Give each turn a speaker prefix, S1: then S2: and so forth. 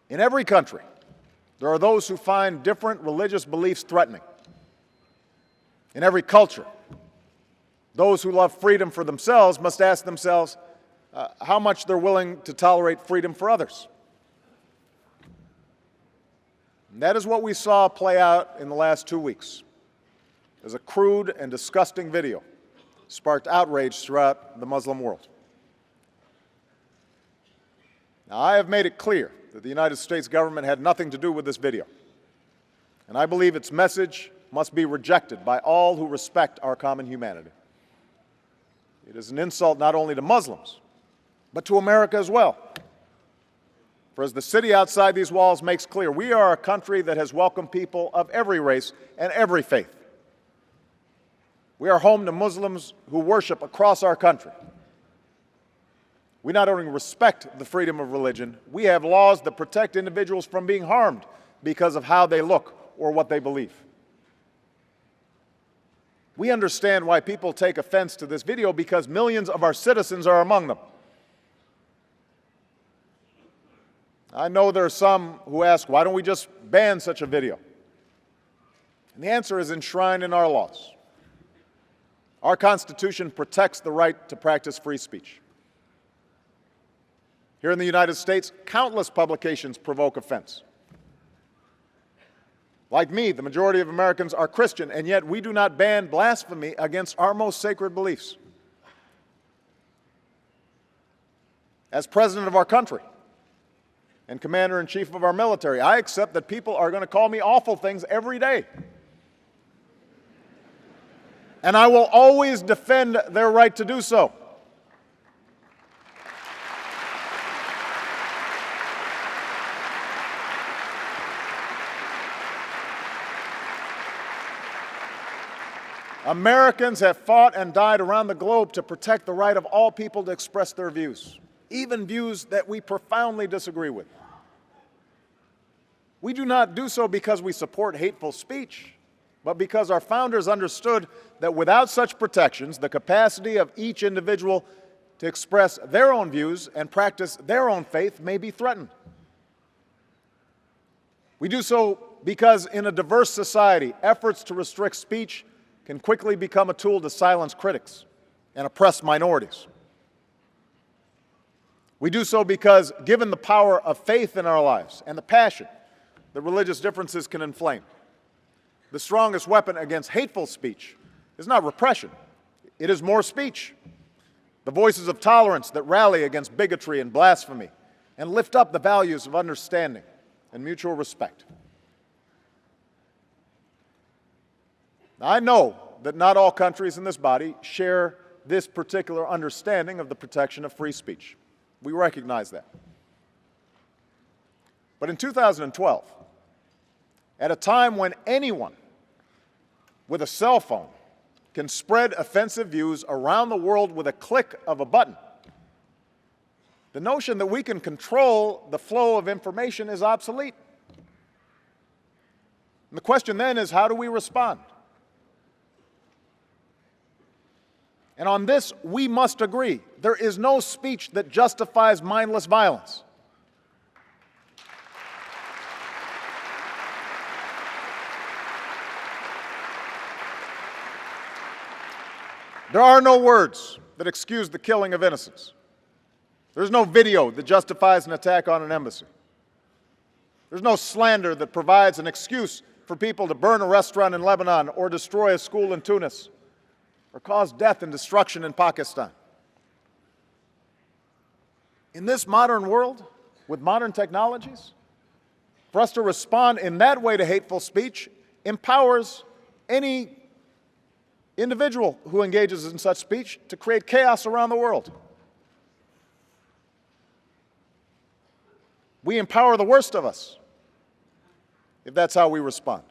S1: In every country, there are those who find different religious beliefs threatening. In every culture, those who love freedom for themselves must ask themselves how much they're willing to tolerate freedom for others. And that is what we saw play out in the last 2 weeks, as a crude and disgusting video sparked outrage throughout the Muslim world. Now, I have made it clear that the United States government had nothing to do with this video, and I believe its message must be rejected by all who respect our common humanity. It is an insult not only to Muslims, but to America as well. For as the city outside these walls makes clear, we are a country that has welcomed people of every race and every faith. We are home to Muslims who worship across our country. We not only respect the freedom of religion, we have laws that protect individuals from being harmed because of how they look or what they believe. We understand why people take offense to this video because millions of our citizens are among them. I know there are some who ask, why don't we just ban such a video? And the answer is enshrined in our laws. Our Constitution protects the right to practice free speech. Here in the United States, countless publications provoke offense. Like me, the majority of Americans are Christian, and yet we do not ban blasphemy against our most sacred beliefs. As president of our country and commander-in-chief of our military, I accept that people are going to call me awful things every day. And I will always defend their right to do so. Americans have fought and died around the globe to protect the right of all people to express their views, even views that we profoundly disagree with. We do not do so because we support hateful speech, but because our founders understood that without such protections, the capacity of each individual to express their own views and practice their own faith may be threatened. We do so because in a diverse society, efforts to restrict speech can quickly become a tool to silence critics and oppress minorities. We do so because, given the power of faith in our lives and the passion that religious differences can inflame, the strongest weapon against hateful speech is not repression, it is more speech. The voices of tolerance that rally against bigotry and blasphemy and lift up the values of understanding and mutual respect. Now, I know that not all countries in this body share this particular understanding of the protection of free speech. We recognize that. But in 2012, at a time when anyone with a cell phone can spread offensive views around the world with a click of a button, the notion that we can control the flow of information is obsolete. And the question then is, how do we respond? And on this, we must agree. There is no speech that justifies mindless violence. There are no words that excuse the killing of innocents. There's no video that justifies an attack on an embassy. There's no slander that provides an excuse for people to burn a restaurant in Lebanon or destroy a school in Tunis or cause death and destruction in Pakistan. In this modern world, with modern technologies, for us to respond in that way to hateful speech empowers any individual who engages in such speech to create chaos around the world. We empower the worst of us if that's how we respond.